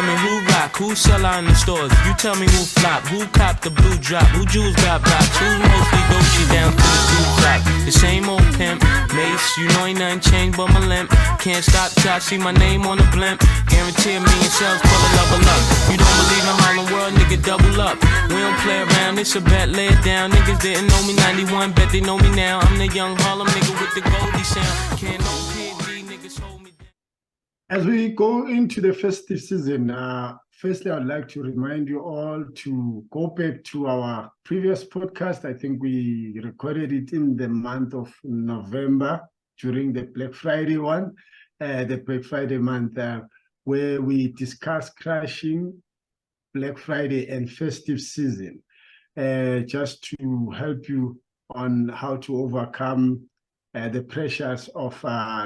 Tell me who rock, who sell out in the stores. You tell me who flop, who cop the blue drop, who jewels got blocks, who's mostly Dolce down to the blue drop. The same old pimp, Mace, you know ain't nothing changed but my limp. Can't stop till I see my name on the blimp. Guarantee a million sales, pull a level up. You don't believe in Harlem World, nigga, double up. We don't play around, it's a bet, lay it down. Niggas didn't know me 91, bet they know me now. I'm the young Harlem nigga with the Goldie sound. Can't no PD, niggas hold me down. As we go into the festive season, firstly, I'd like to remind you all to go back to our previous podcast. I think we recorded it in the month of November during the Black Friday one, the Black Friday month, where we discussed crashing Black Friday and festive season, just to help you on how to overcome the pressures of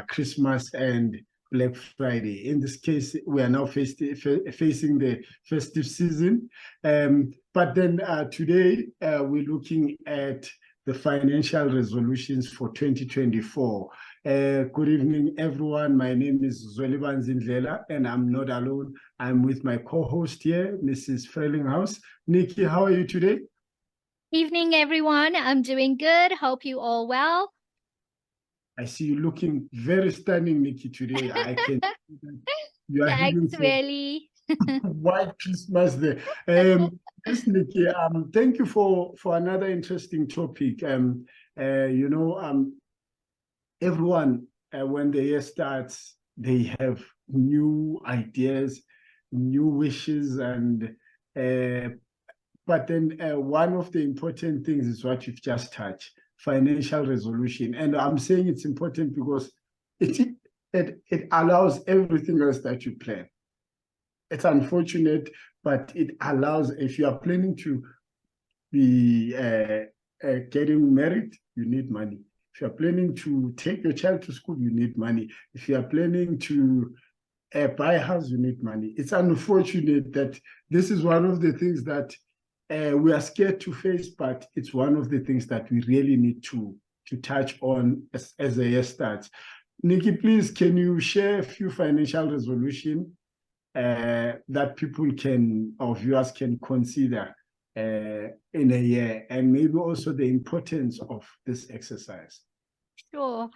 Christmas and Black Friday. In this case, we are now facing the festive season. But then today, we're looking at the financial resolutions for 2024. Good evening, everyone. My name is Zweliban Zindlela, and I'm not alone. I'm with my co-host here, Mrs. Frelinghouse. Nikki, how are you today? Evening, everyone. I'm doing good. Hope you all well. I see you looking very stunning, Nikki, today. I can see that you are Thanks, having really. white Christmas there. Yes, Nikki, thank you for another interesting topic. Everyone, when the year starts, they have new ideas, new wishes, and but then one of the important things is what you've just touched: financial resolution. And I'm saying it's important because it allows everything else that you plan. It's unfortunate, but it allows, if you are planning to be getting married, you need money. If you're planning to take your child to school, you need money. If you are planning to buy a house, you need money. It's unfortunate that this is one of the things that we are scared to face, but it's one of the things that we really need to touch on as the year starts. Nikki, please, can you share a few financial resolutions that people can, or viewers can consider in a year, and maybe also the importance of this exercise? Sure.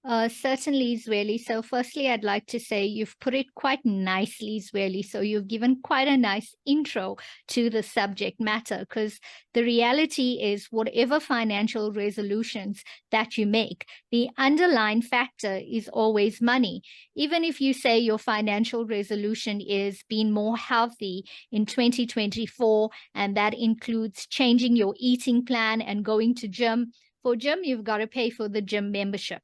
Certainly, Zweli. So firstly, I'd like to say you've put it quite nicely, Zweli. So you've given quite a nice intro to the subject matter, because the reality is whatever financial resolutions that you make, the underlying factor is always money. Even if you say your financial resolution is being more healthy in 2024, and that includes changing your eating plan and going to gym. For gym, you've got to pay for the gym membership.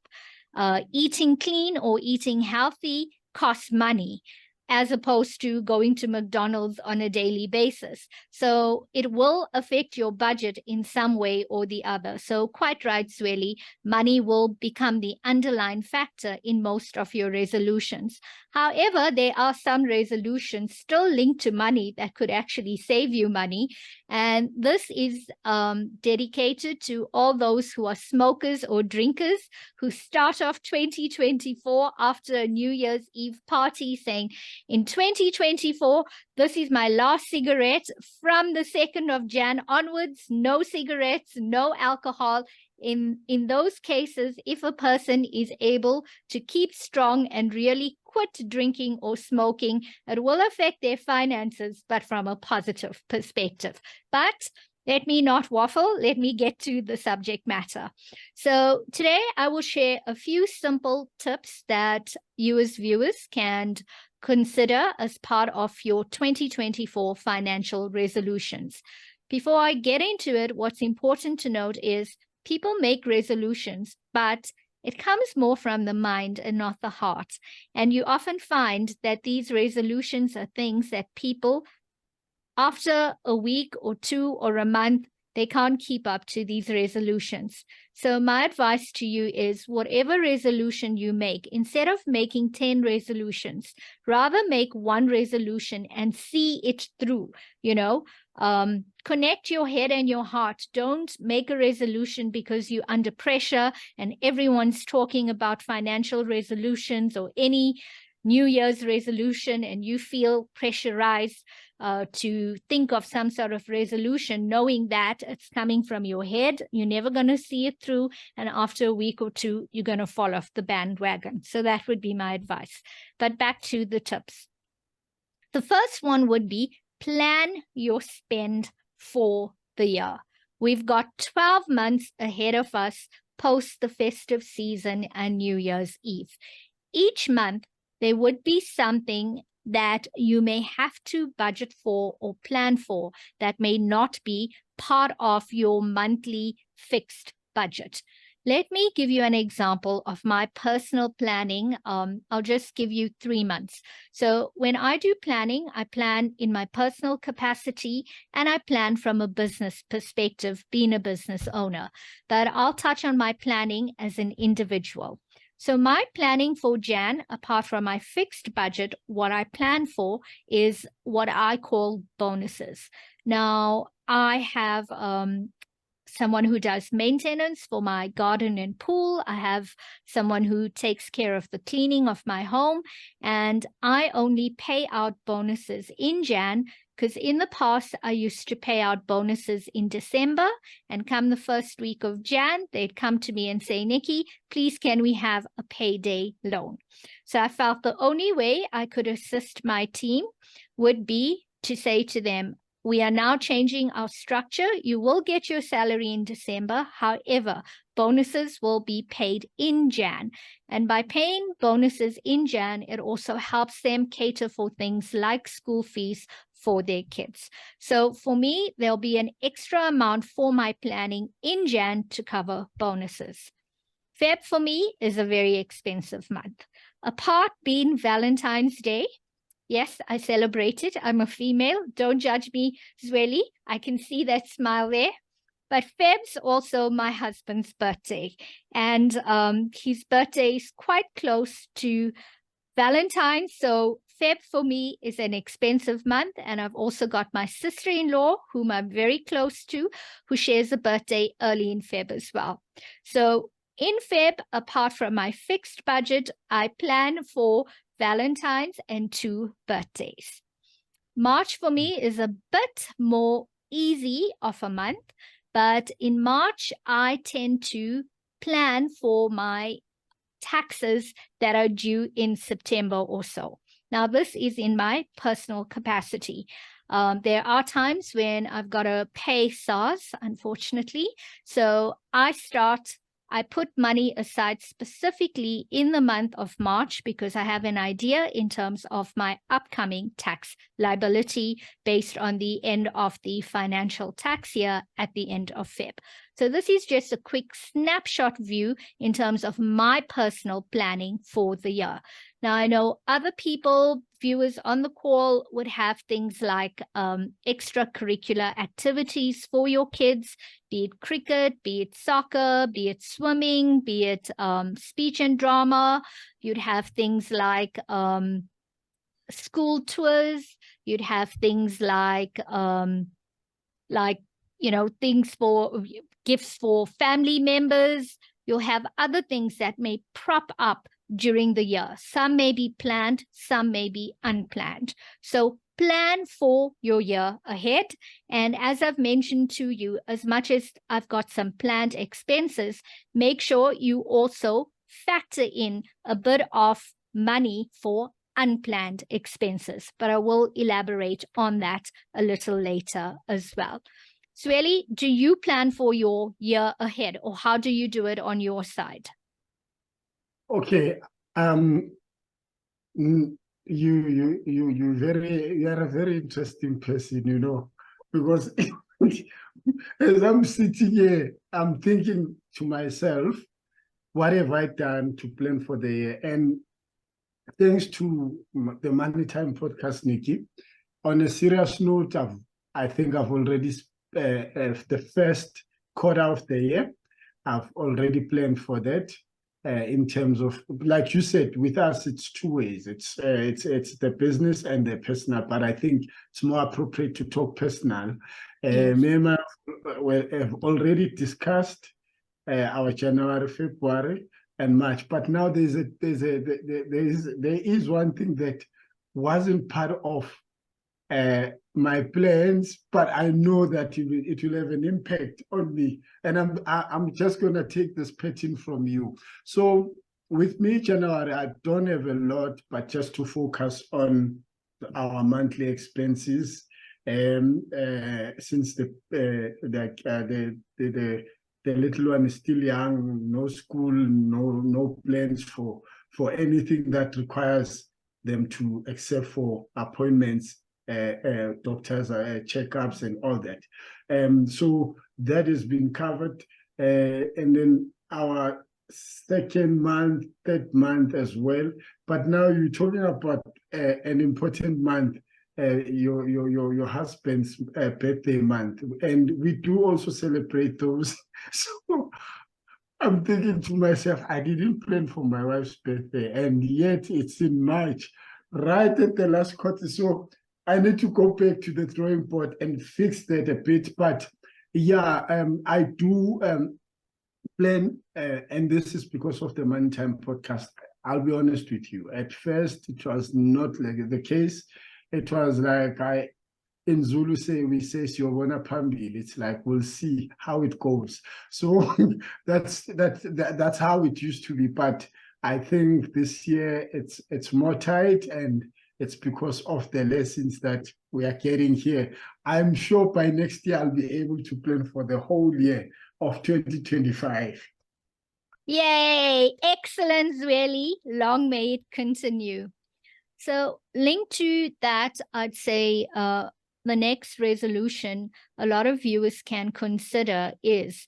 Eating clean or eating healthy costs money, as opposed to going to McDonald's on a daily basis. So it will affect your budget in some way or the other. So quite right, Zweli, money will become the underlying factor in most of your resolutions. However, there are some resolutions still linked to money that could actually save you money. And this is dedicated to all those who are smokers or drinkers who start off 2024 after a New Year's Eve party saying, in 2024, this is my last cigarette. From the 2nd of Jan onwards, no cigarettes, no alcohol. In those cases, if a person is able to keep strong and really quit drinking or smoking, it will affect their finances, but from a positive perspective. But let me not waffle. Let me get to the subject matter. So today I will share a few simple tips that you as viewers can consider as part of your 2024 financial resolutions. Before I get into it, what's important to note is people make resolutions, but it comes more from the mind and not the heart. And you often find that these resolutions are things that people, after a week or two or a month, they can't keep up to these resolutions. So my advice to you is whatever resolution you make, instead of making 10 resolutions, rather make one resolution and see it through, connect your head and your heart. Don't make a resolution because you're under pressure and everyone's talking about financial resolutions or any New Year's resolution and you feel pressurized to think of some sort of resolution, knowing that it's coming from your head, you're never going to see it through, and after a week or two, you're going to fall off the bandwagon. So that would be my advice. But back to the tips. The first one would be plan your spend for the year. We've got 12 months ahead of us post the festive season and New Year's Eve. Each month, there would be something that you may have to budget for or plan for that may not be part of your monthly fixed budget. Let me give you an example of my personal planning. I'll just give you 3 months. So when I do planning, I plan in my personal capacity and I plan from a business perspective, being a business owner. But I'll touch on my planning as an individual. So my planning for Jan, apart from my fixed budget, what I plan for is what I call bonuses. Now, I have someone who does maintenance for my garden and pool. I have someone who takes care of the cleaning of my home, and I only pay out bonuses in Jan because in the past I used to pay out bonuses in December, and come the first week of Jan, they'd come to me and say, Nikki, please can we have a payday loan? So I felt the only way I could assist my team would be to say to them, we are now changing our structure. You will get your salary in December. However, bonuses will be paid in Jan. And by paying bonuses in Jan, it also helps them cater for things like school fees for their kids. So for me, there'll be an extra amount for my planning in Jan to cover bonuses. Feb for me is a very expensive month. Apart being Valentine's Day, yes, I celebrate it. I'm a female. Don't judge me, Zweli. I can see that smile there. But Feb's also my husband's birthday. And his birthday is quite close to Valentine's. So Feb for me is an expensive month. And I've also got my sister-in-law, whom I'm very close to, who shares a birthday early in Feb as well. So in Feb, apart from my fixed budget, I plan for Valentine's and 2 birthdays. March for me is a bit more easy of a month, but in March, I tend to plan for my taxes that are due in September or so. Now, this is in my personal capacity. There are times when I've got to pay SARS, unfortunately. So I put money aside specifically in the month of March because I have an idea in terms of my upcoming tax liability based on the end of the financial tax year at the end of Feb. So this is just a quick snapshot view in terms of my personal planning for the year. Now, I know other people, viewers on the call, would have things like extracurricular activities for your kids, be it cricket, be it soccer, be it swimming, be it speech and drama. You'd have things like school tours. You'd have things like things for gifts for family members. You'll have other things that may prop up during the year. Some may be planned, some may be unplanned. So plan for your year ahead. And as I've mentioned to you, as much as I've got some planned expenses, make sure you also factor in a bit of money for unplanned expenses. But I will elaborate on that a little later as well. Zweli, do you plan for your year ahead, or how do you do it on your side? Okay. You are a very interesting person, because as I'm sitting here, I'm thinking to myself, what have I done to plan for the year? And thanks to the Money Time podcast, Nikki, on a serious note, I think I've already the first quarter of the year, I've already planned for that. In terms of, like you said, with us, it's 2 ways. It's the business and the personal, but I think it's more appropriate to talk personal. Yes. Mema, we have already discussed our January, February, and much. But now there is one thing that wasn't part of my plans, but I know that it will have an impact on me, and I'm just gonna take this pattern from you. So with me, January, I don't have a lot, but just to focus on our monthly expenses. Since the little one is still young, no school, no plans for anything that requires them to, except for appointments, doctors, checkups, and all that. So that has been covered, and then our second month, third month as well. But now you're talking about an important month, your husband's birthday month, and we do also celebrate those. So I'm thinking to myself, I didn't plan for my wife's birthday, and yet it's in March, right at the last quarter. So I need to go back to the drawing board and fix that a bit. But yeah, I do plan, and this is because of the Money Time podcast. I'll be honest with you. At first, it was not like the case. It was like in Zulu we say siyobona phambili. It's like we'll see how it goes. So that's how it used to be. But I think this year it's more tight, and it's because of the lessons that we are getting here. I'm sure by next year I'll be able to plan for the whole year of 2025. Yay! Excellent, really. Long may it continue. So linked to that, I'd say the next resolution a lot of viewers can consider is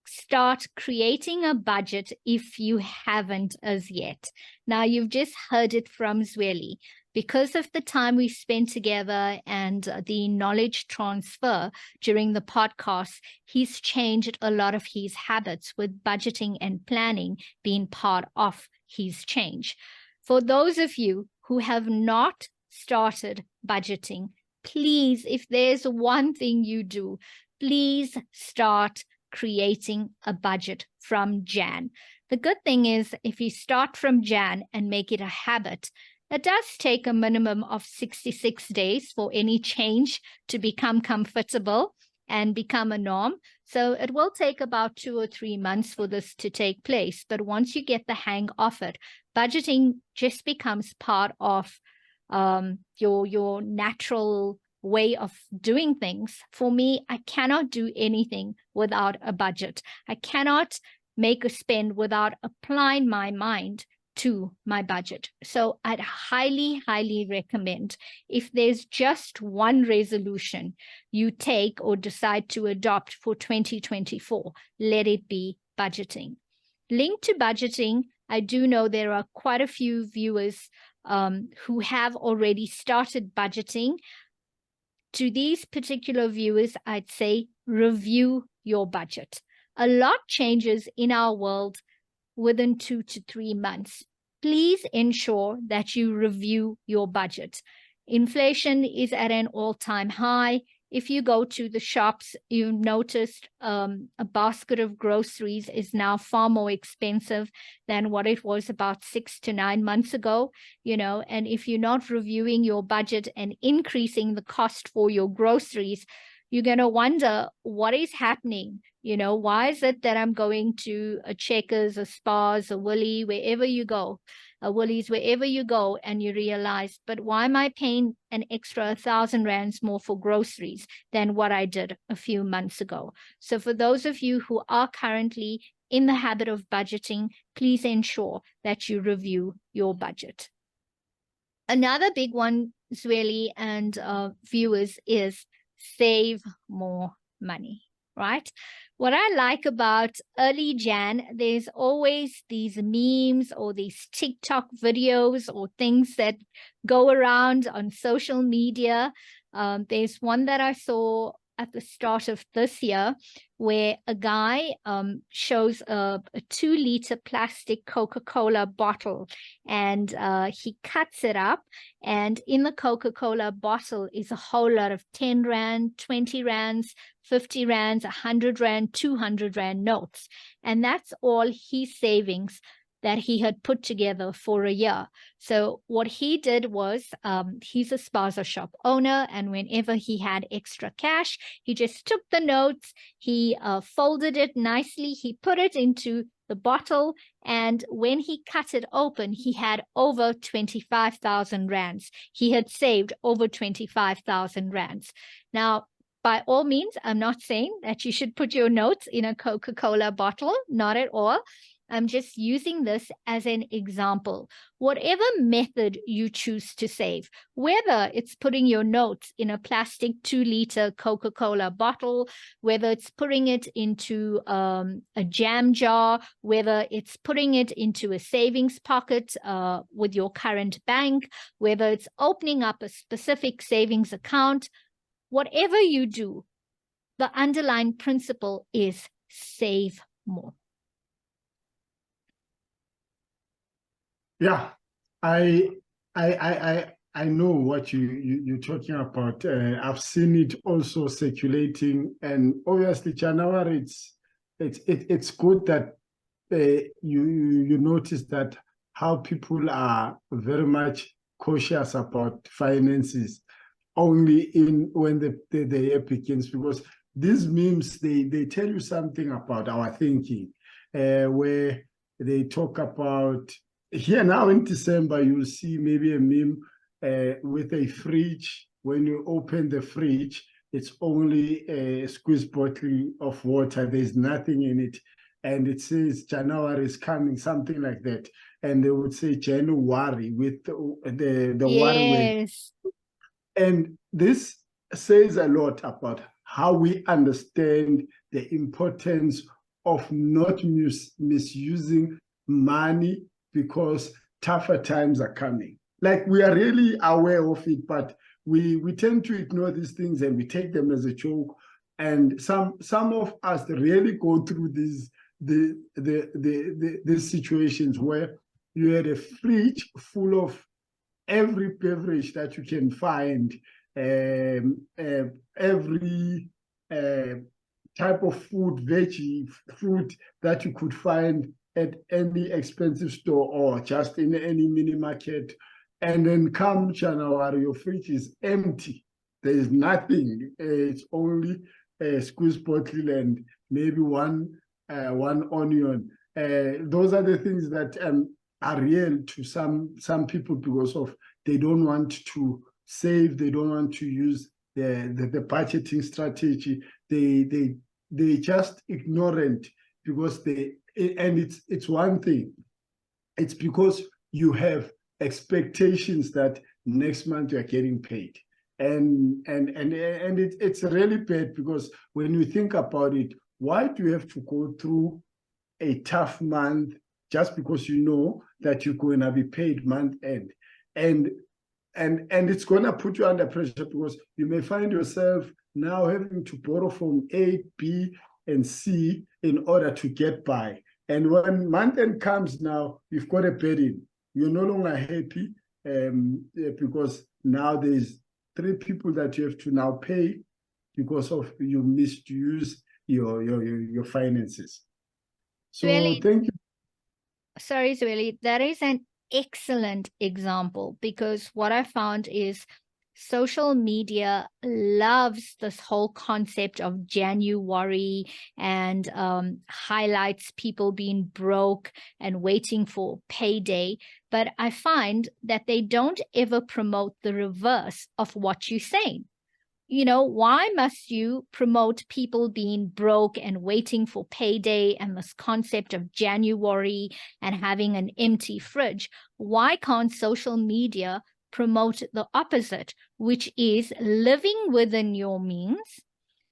start creating a budget if you haven't as yet. Now, you've just heard it from Zweli. Because of the time we spent together and the knowledge transfer during the podcast, he's changed a lot of his habits, with budgeting and planning being part of his change. For those of you who have not started budgeting, please, if there's one thing you do, please start creating a budget from Jan. The good thing is, if you start from Jan and make it a habit, it does take a minimum of 66 days for any change to become comfortable and become a norm. So it will take about 2 or 3 months for this to take place. But once you get the hang of it, budgeting just becomes part of your natural way of doing things. For me, I cannot do anything without a budget. I cannot make a spend without applying my mind to my budget. So I'd highly, highly recommend, if there's just one resolution you take or decide to adopt for 2024, let it be budgeting. Linked to budgeting, I do know there are quite a few viewers who have already started budgeting. To these particular viewers, I'd say review your budget. A lot changes in our world within 2 to 3 months. Please ensure that you review your budget. Inflation is at an all-time high. If you go to the shops, you've noticed a basket of groceries is now far more expensive than what it was about 6 to 9 months ago, and if you're not reviewing your budget and increasing the cost for your groceries, you're going to wonder what is happening. Why is it that I'm going to a Checkers, a Spars, a Woolies, wherever you go, and you realize, but why am I paying an extra 1,000 rands more for groceries than what I did a few months ago? So for those of you who are currently in the habit of budgeting, please ensure that you review your budget. Another big one, Zweli and viewers, is save more money, right? What I like about early Jan, there's always these memes or these TikTok videos or things that go around on social media. There's one that I saw at the start of this year where a guy shows a 2-liter plastic Coca-Cola bottle, and he cuts it up, and in the Coca-Cola bottle is a whole lot of 10 rand, 20 rands, 50 rands, 100 rand, 200 rand notes, and that's all his savings that he had put together for a year. So what he did was, he's a spaza shop owner, and whenever he had extra cash, he just took the notes, he folded it nicely, he put it into the bottle, and when he cut it open, he had over 25,000 rands. He had saved over 25,000 rands. Now, by all means, I'm not saying that you should put your notes in a Coca-Cola bottle, not at all. I'm just using this as an example. Whatever method you choose to save, whether it's putting your notes in a plastic 2-liter Coca-Cola bottle, whether it's putting it into a jam jar, whether it's putting it into a savings pocket with your current bank, whether it's opening up a specific savings account, whatever you do, the underlying principle is save more. Yeah, I know what you're talking about. I've seen it also circulating, and obviously, January, it's good that you notice that how people are very much cautious about finances only when the year begins, because these memes they tell you something about our thinking, where they talk about. Here now in December, you'll see maybe a meme with a fridge. When you open the fridge, it's only a squeeze bottle of water. There's nothing in it. And it says January is coming, something like that. And they would say January with the worry word. And this says a lot about how we understand the importance of not misusing money, because tougher times are coming. Like, we are really aware of it, but we tend to ignore these things and we take them as a joke. And some of us really go through these situations where you had a fridge full of every beverage that you can find, every type of food, veggie, fruit that you could find at any expensive store or just in any mini market. And then come January, your fridge is empty. There is nothing. It's only a squeeze bottle and maybe one onion. Those are the things that are real to some people, because of they don't want to save, they don't want to use the budgeting strategy. They just ignorant, because it's one thing. It's because you have expectations that next month you are getting paid, and it's really bad, because when you think about it, why do you have to go through a tough month just because you know that you're going to be paid month end? And it's going to put you under pressure, because you may find yourself now having to borrow from A, B, and C in order to get by. And when month end comes, now you've got a burden. You're no longer happy, because now there's 3 people that you have to now pay because of you misuse your finances. So Really, thank you. Sorry, Zweli, that is an excellent example, because what I found is social media loves this whole concept of January and highlights people being broke and waiting for payday. But I find that they don't ever promote the reverse of what you're saying. You know, why must you promote people being broke and waiting for payday and this concept of January and having an empty fridge? Why can't social media promote the opposite, which is living within your means,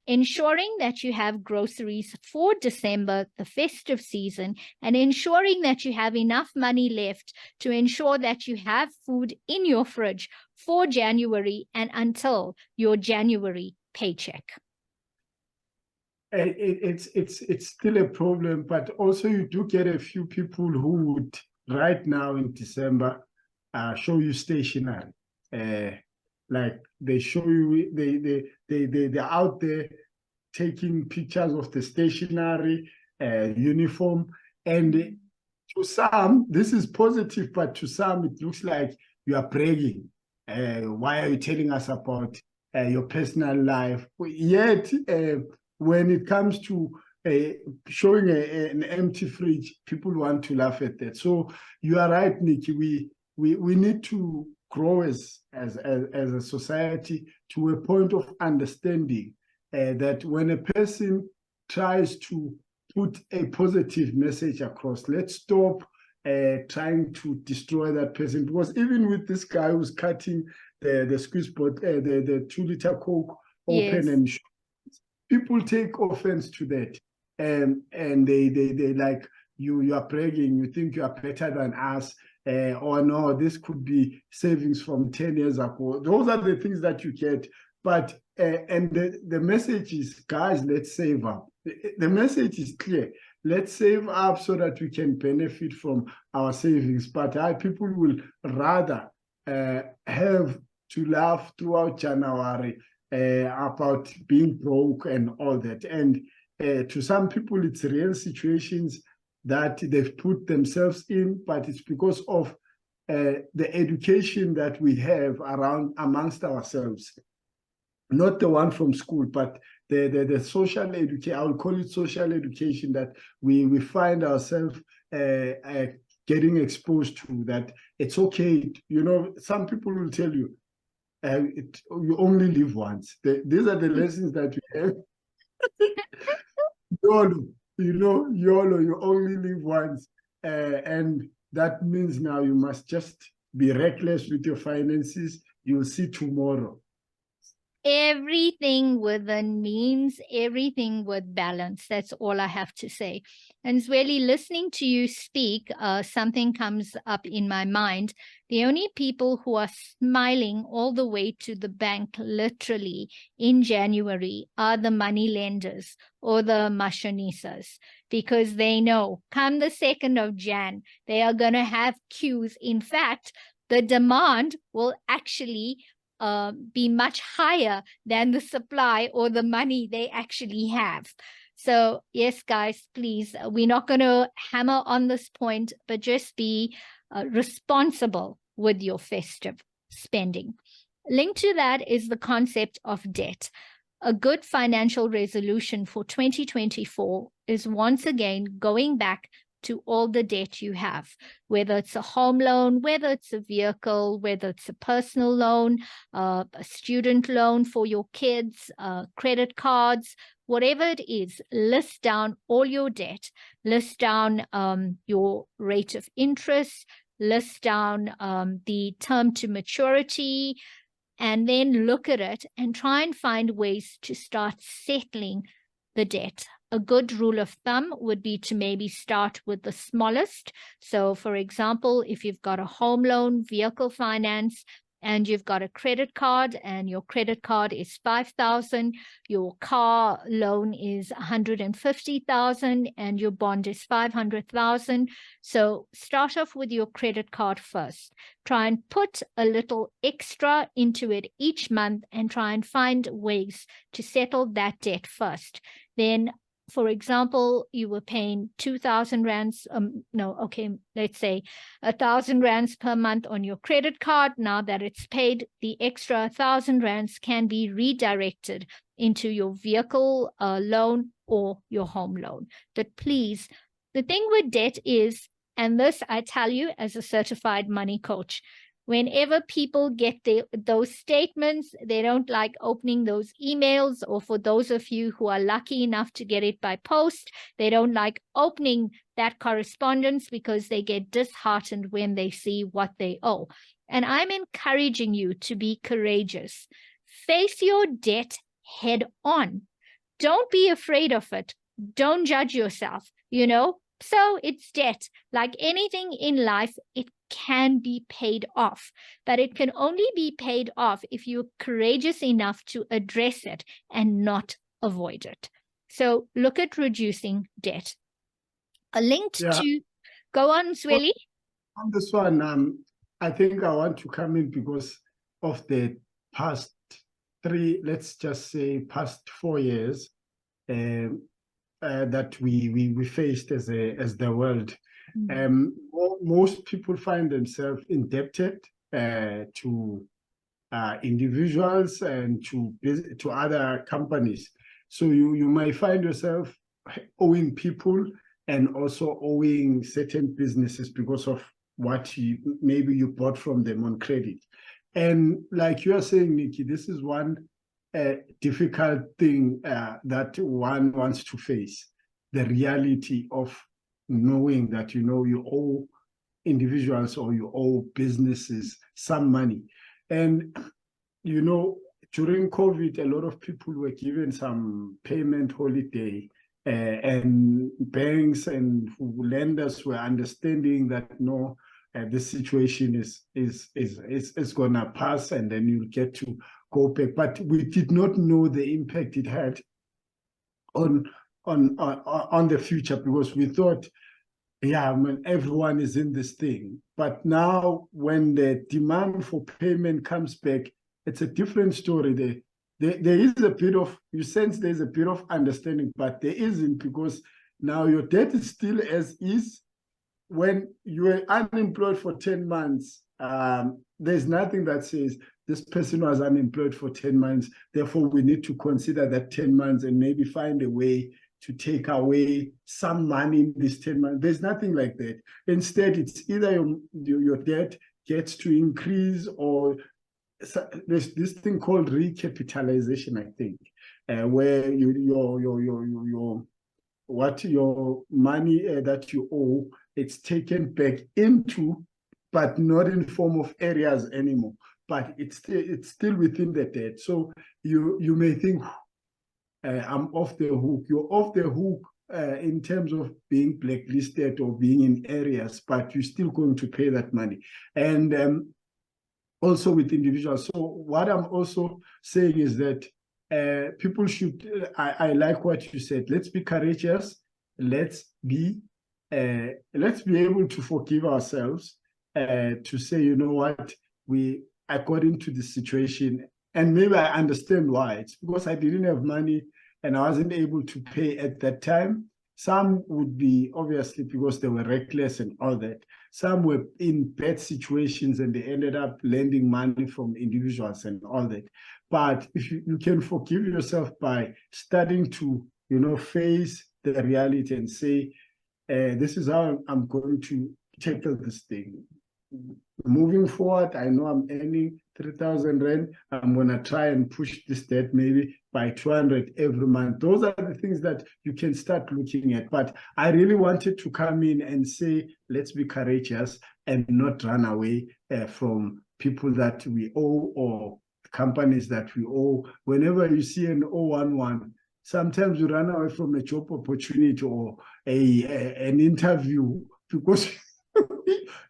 ensuring that you have groceries for December, the festive season, and ensuring that you have enough money left to ensure that you have food in your fridge for January and until your January paycheck? It's still a problem, but also you do get a few people who would right now in December show you stationery. Like they show you, they're out there taking pictures of the stationery, uniform, and to some, this is positive, but to some, it looks like you are bragging. Why are you telling us about your personal life? Yet, when it comes to showing an empty fridge, people want to laugh at that. So you are right, Nikki. We need to grow as a society to a point of understanding that when a person tries to put a positive message across, let's stop trying to destroy that person. Because even with this guy who's cutting the squeeze pot, the 2-liter Coke open, and people take offense to that, and they like, you are bragging, you think you are better than us, or no, this could be savings from 10 years ago. Those are the things that you get. But and the message is, guys, let's save up. The message is clear. Let's save up so that we can benefit from our savings. But people will rather have to laugh throughout January about being broke and all that. And to some people, it's real situations that they've put themselves in, but it's because of the education that we have around amongst ourselves. Not the one from school, but the social education, I would call it social education, that we find ourselves getting exposed to, that it's okay. You know, some people will tell you, you only live once. These are the lessons that we have. YOLO, YOLO, you only live once. And that means now you must just be reckless with your finances. You'll see tomorrow. Everything within means, everything with balance. That's all I have to say. And it's really listening to you speak, something comes up in my mind. The only people who are smiling all the way to the bank, literally, in January are the money lenders or the mashonisas, because they know come the 2nd of Jan, they are going to have queues. In fact, the demand will actually be much higher than the supply or the money they actually have. So yes, guys, please, we're not going to hammer on this point, but just be responsible with your festive spending. Linked to that is the concept of debt. A good financial resolution for 2024 is once again going back to all the debt you have, whether it's a home loan, whether it's a vehicle, whether it's a personal loan, a student loan for your kids, credit cards, whatever it is. List down all your debt, list down your rate of interest, list down the term to maturity, and then look at it and try and find ways to start settling the debt. A good rule of thumb would be to maybe start with the smallest. So for example, if you've got a home loan, vehicle finance, and you've got a credit card, and your credit card is 5,000, your car loan is 150,000, and your bond is 500,000. So start off with your credit card first. Try and put a little extra into it each month and try and find ways to settle that debt first. Then, for example, you were paying 2,000 rands, let's say 1,000 rands per month on your credit card. Now that it's paid, the extra 1,000 rands can be redirected into your vehicle loan or your home loan. But please, the thing with debt is, and this I tell you as a certified money coach, whenever people get those statements, they don't like opening those emails, or for those of you who are lucky enough to get it by post, they don't like opening that correspondence because they get disheartened when they see what they owe. And I'm encouraging you to be courageous. Face your debt head on. Don't be afraid of it. Don't judge yourself, So it's debt. Like anything in life, it can be paid off, but it can only be paid off if you're courageous enough to address it and not avoid it. So look at reducing debt. A link to, go on, Zweli. On this one, I think I want to come in because of the past 4 years. that we faced as the world. Mm. Most people find themselves indebted to individuals and to other companies. So you might find yourself owing people and also owing certain businesses because of what maybe you bought from them on credit. And like you are saying, Nikki, this is one difficult thing that one wants to face, the reality of knowing that you owe individuals or you owe businesses some money. And during COVID, a lot of people were given some payment holiday, and banks and lenders were understanding that no, this situation is gonna pass, and then you'll get to go back. But we did not know the impact it had on the future, because we thought, yeah, everyone is in this thing. But now when the demand for payment comes back, it's a different story. There is a bit of, you sense there's a bit of understanding, but there isn't, because now your debt is still as is. When you are unemployed for 10 months, there's nothing that says this person was unemployed for 10 months, therefore we need to consider that 10 months and maybe find a way to take away some money in this 10 months. There's nothing like that. Instead, it's either your debt gets to increase, or there's this thing called recapitalization, I think, where your money that you owe, it's taken back into, but not in form of areas anymore, but it's still within the debt. So you may think, I'm off the hook. You're off the hook in terms of being blacklisted or being in areas, but you're still going to pay that money. And also with individuals. So what I'm also saying is that people should, I like what you said, let's be courageous. Let's be able to forgive ourselves, to say, you know what, we, according to the situation, and maybe I understand why. It's because I didn't have money and I wasn't able to pay at that time. Some would be obviously because they were reckless and all that. Some were in bad situations and they ended up lending money from individuals and all that. But if you can forgive yourself by starting to, face the reality and say, this is how I'm going to tackle this thing. Moving forward, I know I'm earning 3,000 Rand. I'm going to try and push this debt maybe by 200 every month. Those are the things that you can start looking at. But I really wanted to come in and say, let's be courageous and not run away from people that we owe or companies that we owe. Whenever you see an 011, sometimes you run away from a job opportunity or an interview because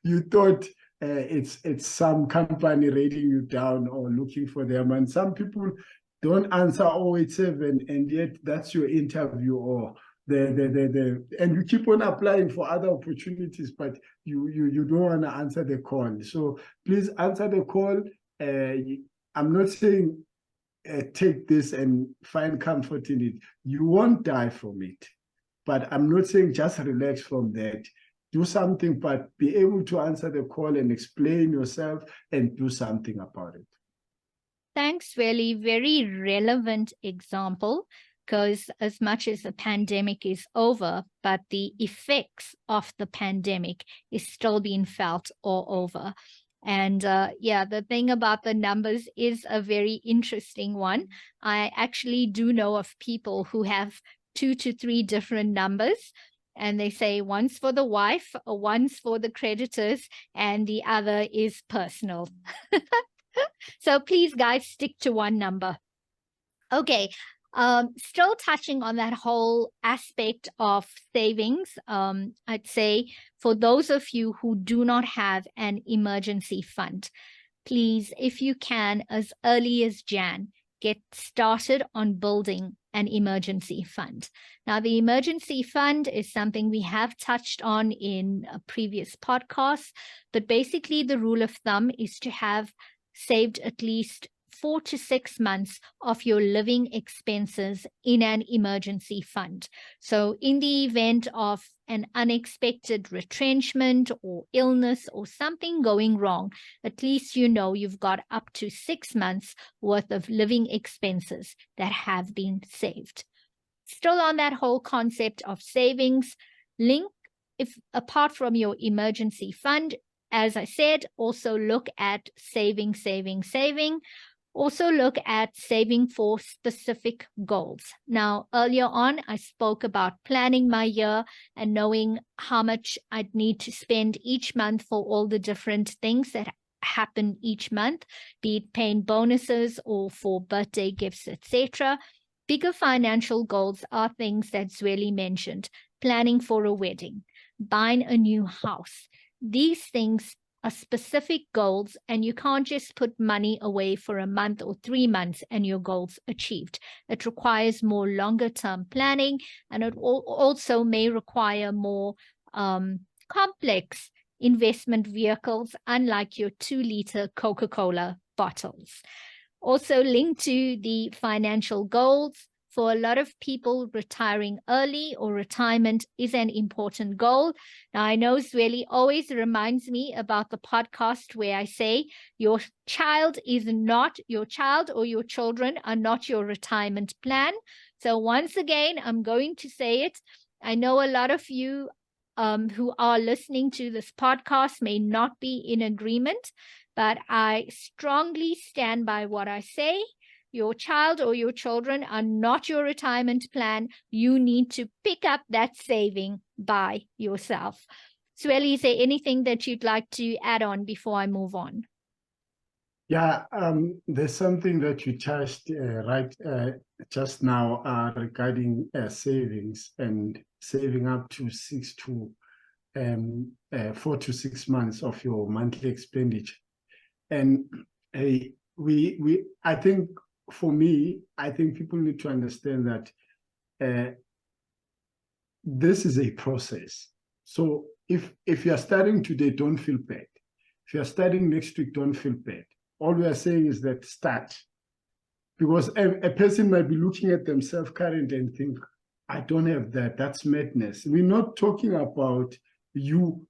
you thought it's some company rating you down or looking for them. And some people don't answer 087, and yet that's your interview, or and you keep on applying for other opportunities, but you don't want to answer the call. So please answer the call. I'm not saying take this and find comfort in it. You won't die from it. But I'm not saying just relax from that. Do something, but be able to answer the call and explain yourself and do something about it. Thanks, really. Very relevant example, because as much as the pandemic is over, but the effects of the pandemic is still being felt all over. And yeah, the thing about the numbers is a very interesting one. I actually do know of people who have 2 to 3 different numbers. And they say one's for the wife, one's for the creditors, and the other is personal. So please, guys, stick to one number. Okay, still touching on that whole aspect of savings, I'd say for those of you who do not have an emergency fund, please, if you can, as early as Jan, get started on building an emergency fund. Now, the emergency fund is something we have touched on in a previous podcast, but basically the rule of thumb is to have saved at least 4 to 6 months of your living expenses in an emergency fund. So in the event of an unexpected retrenchment or illness or something going wrong, at least you know you've got up to 6 months worth of living expenses that have been saved. Still on that whole concept of savings, link, if apart from your emergency fund, as I said, also look at saving. Also look at saving for specific goals. Now, earlier on, I spoke about planning my year and knowing how much I'd need to spend each month for all the different things that happen each month, be it paying bonuses or for birthday gifts, etc. Bigger financial goals are things that's really mentioned. Planning for a wedding, buying a new house. These things are specific goals, and you can't just put money away for a month or 3 months and your goals achieved. It requires more longer term planning, and it also may require more complex investment vehicles, unlike your 2-liter Coca-Cola bottles. Also linked to the financial goals, for a lot of people, retiring early or retirement is an important goal. Now, I know Zweli always reminds me about the podcast where I say your child is not your child, or your children are not your retirement plan. So once again, I'm going to say it. I know a lot of you who are listening to this podcast may not be in agreement, but I strongly stand by what I say. Your child or your children are not your retirement plan. You need to pick up that saving by yourself. Zweli, is there anything that you'd like to add on before I move on? Yeah, there's something that you touched just now regarding savings and saving up to 4 to 6 months of your monthly expenditure. And I think, for me, I think people need to understand that this is a process. So if you are starting today, don't feel bad. If you are starting next week, don't feel bad. All we are saying is that start. Because a person might be looking at themselves currently and think, I don't have that. That's madness. We're not talking about you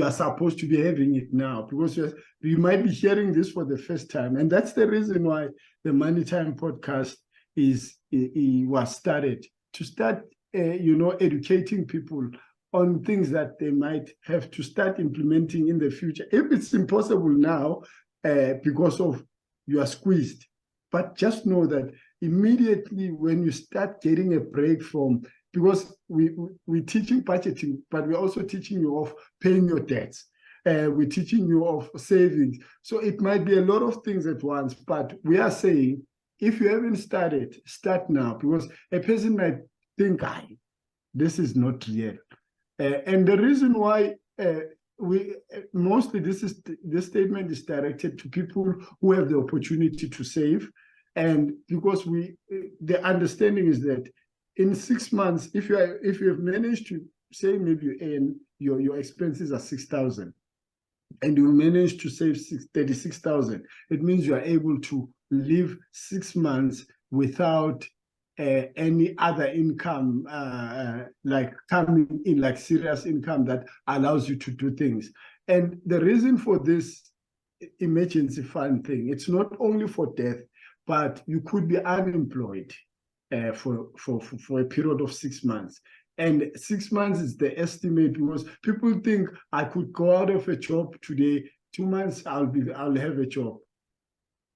are supposed to be having it now, because you might be hearing this for the first time. And that's the reason why the Money Time podcast was started, to start educating people on things that they might have to start implementing in the future. If it's impossible now because of you are squeezed, but just know that immediately when you start getting a break from, because we're teaching budgeting, but we're also teaching you of paying your debts. We're teaching you of savings. So it might be a lot of things at once, but we are saying, if you haven't started, start now, because a person might think, this is not real. And the reason why mostly this statement is directed to people who have the opportunity to save. And because the understanding is that in 6 months, if you have managed to say, maybe you earn your expenses are 6,000 and you manage to save 36,000, it means you are able to live 6 months without any other income, like coming in, like serious income that allows you to do things. And the reason for this emergency fund thing, it's not only for death, but you could be unemployed for a period of 6 months. And 6 months is the estimate, because people think I could go out of a job today, 2 months I'll have a job.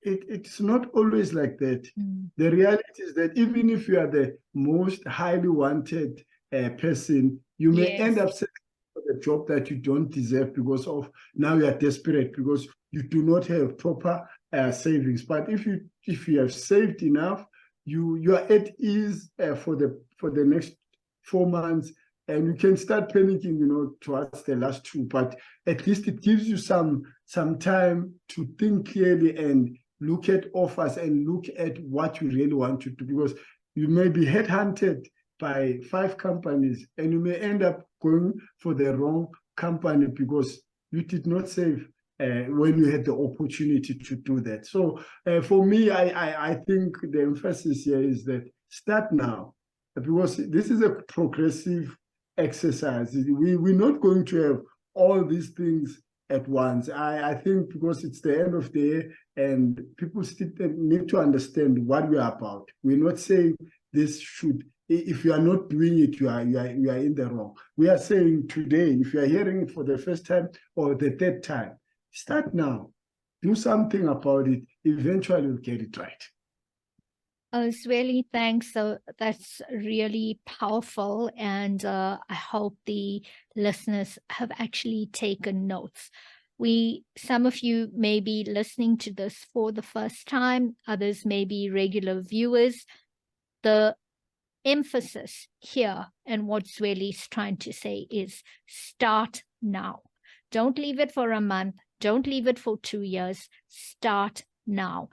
It's not always like that. The reality is that even if you are the most highly wanted person, you may end up settling for the job that you don't deserve, because of now you are desperate because you do not have proper savings. But if you have saved enough, you are at ease for the next 4 months, and you can start panicking, towards the last 2. But at least it gives you some time to think clearly and look at offers and look at what you really want to do, because you may be headhunted by 5 companies and you may end up going for the wrong company because you did not save when you had the opportunity to do that. So for me, I think the emphasis here is that start now, because this is a progressive exercise. We're not going to have all these things at once. I think because it's the end of the year and people still need to understand what we are about. We're not saying this should, if you are not doing it, you are in the wrong. We are saying today, if you are hearing it for the first time or the third time, start now. Do something about it. Eventually you'll get it right. Zweli, thanks. So that's really powerful. And I hope the listeners have actually taken notes. Some of you may be listening to this for the first time. Others may be regular viewers. The emphasis here and what Zweli is trying to say is start now. Don't leave it for a month. Don't leave it for 2 years. Start now.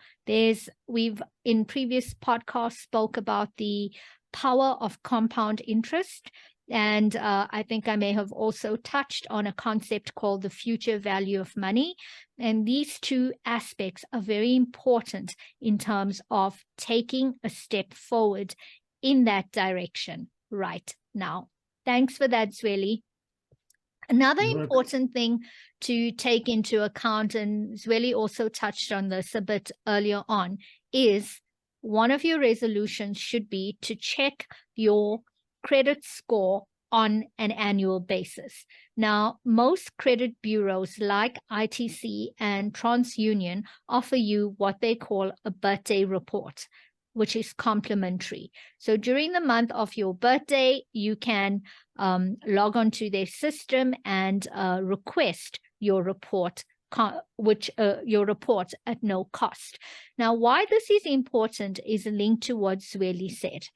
We've in previous podcasts spoke about the power of compound interest. And I think I may have also touched on a concept called the future value of money. And these two aspects are very important in terms of taking a step forward in that direction right now. Thanks for that, Zweli. Another important thing to take into account, and Zweli also touched on this a bit earlier on, is one of your resolutions should be to check your credit score on an annual basis. Now, most credit bureaus like ITC and TransUnion offer you what they call a birthday report, which is complimentary. So during the month of your birthday, you can log on to their system and request your report, your report at no cost. Now, why this is important is linked to what Zweli said.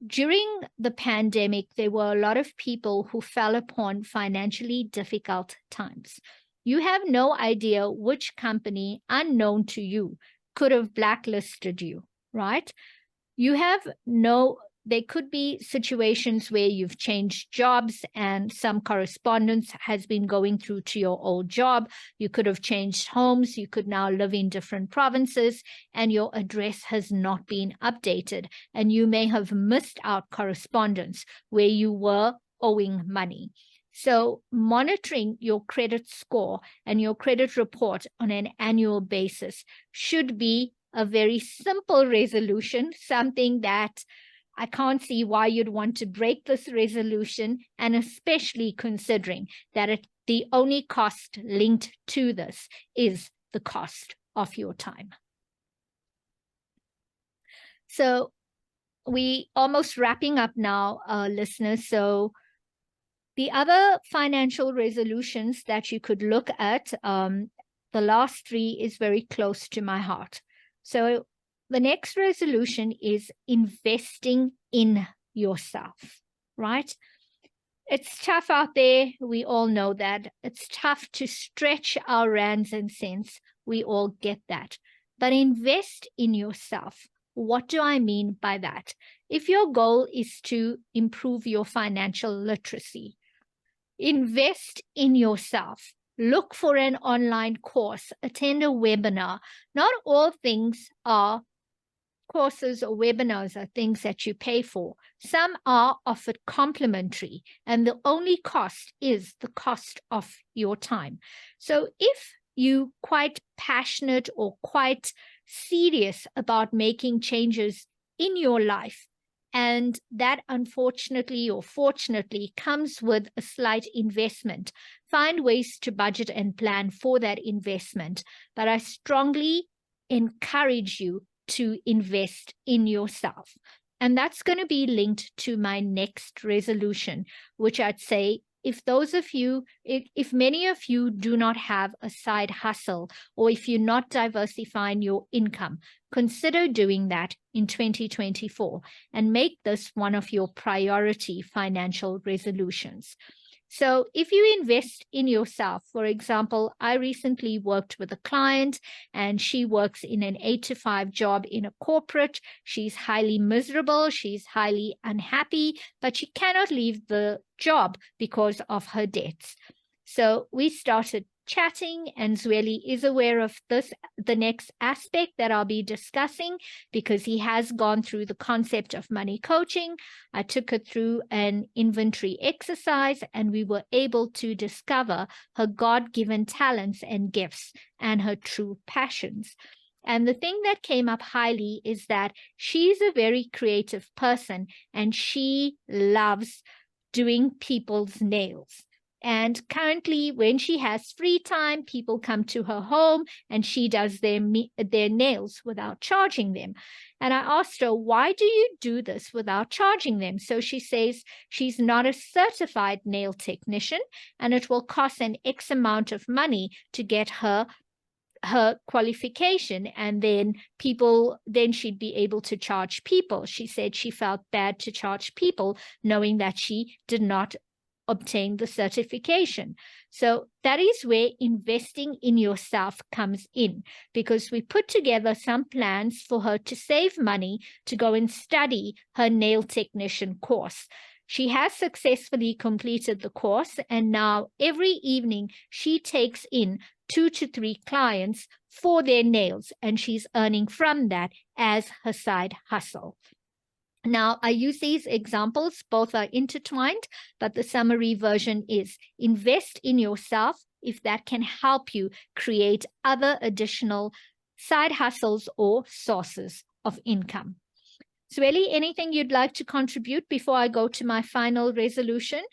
During the pandemic, there were a lot of people who fell upon financially difficult times. You have no idea which company, unknown to you, could have blacklisted you, right? There could be situations where you've changed jobs and some correspondence has been going through to your old job. You could have changed homes. You could now live in different provinces and your address has not been updated. And you may have missed out correspondence where you were owing money. So monitoring your credit score and your credit report on an annual basis should be a very simple resolution, something that I can't see why you'd want to break this resolution, and especially considering that the only cost linked to this is the cost of your time. So we almost wrapping up now, listeners. So the other financial resolutions that you could look at, the last 3 is very close to my heart. So the next resolution is investing in yourself, right? It's tough out there. We all know that. It's tough to stretch our rands and cents. We all get that. But invest in yourself. What do I mean by that? If your goal is to improve your financial literacy, invest in yourself. Look for an online course, attend a webinar. Not all things are courses or webinars are things that you pay for. Some are offered complimentary, and the only cost is the cost of your time. So if you're quite passionate or quite serious about making changes in your life, and that unfortunately or fortunately comes with a slight investment, find ways to budget and plan for that investment. But I strongly encourage you to invest in yourself. And that's going to be linked to my next resolution, which I'd say if many of you do not have a side hustle, or if you're not diversifying your income, consider doing that in 2024 and make this one of your priority financial resolutions. So if you invest in yourself, for example, I recently worked with a client and she works in an 8-to-5 job in a corporate. She's highly miserable. She's highly unhappy, but she cannot leave the job because of her debts. So we started chatting, and Zweli is aware of this, the next aspect that I'll be discussing, because he has gone through the concept of money coaching. I took her through an inventory exercise, and we were able to discover her God-given talents and gifts and her true passions. And the thing that came up highly is that she's a very creative person, and she loves doing people's nails. And currently, when she has free time, people come to her home and she does their nails without charging them. And I asked her, why do you do this without charging them? So she says she's not a certified nail technician, and it will cost an X amount of money to get her qualification, and then she'd be able to charge people. She said she felt bad to charge people knowing that she did not obtain the certification. So that is where investing in yourself comes in, because we put together some plans for her to save money to go and study her nail technician course. She has successfully completed the course, and now every evening she takes in 2 to 3 clients for their nails, and she's earning from that as her side hustle. Now, I use these examples, both are intertwined, but the summary version is invest in yourself if that can help you create other additional side hustles or sources of income. Zweli, anything you'd like to contribute before I go to my final resolution?